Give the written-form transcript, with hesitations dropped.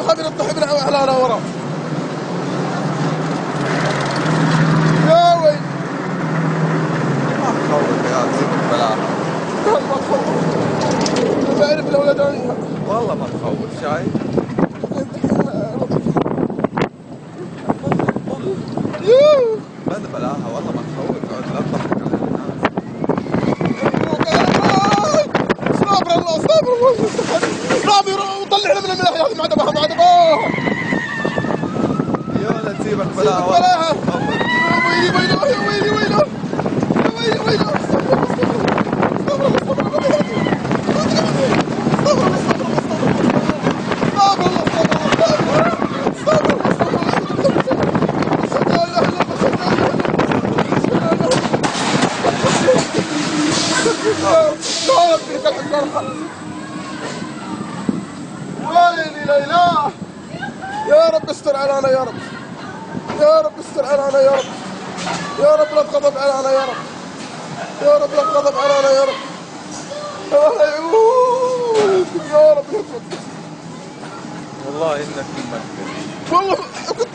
خلينا نطيح على ورا. يا ويلي ما تخوف يا سيبك بلاها. ما تخوف. بعرف الاولاد والله ما تخوف شايف. بس بلاها والله ما تخوف. لا تضحك على الناس. استغفر الله استغفر الله استغفر وطلعنا من الملاحة هذه معدبها معدبها. يا ولد سيبك بلاها بلاها. والله. ويلي ويلي ويلي ويلي ويلي ويلي. ويلي لا اله. يا رب استر علينا يا رب. يا رب استر علينا يا رب. يا رب لا تغضب علينا يا رب. يا رب لا تغضب علينا يا رب. يا رب. والله انك ممثل. والله كنت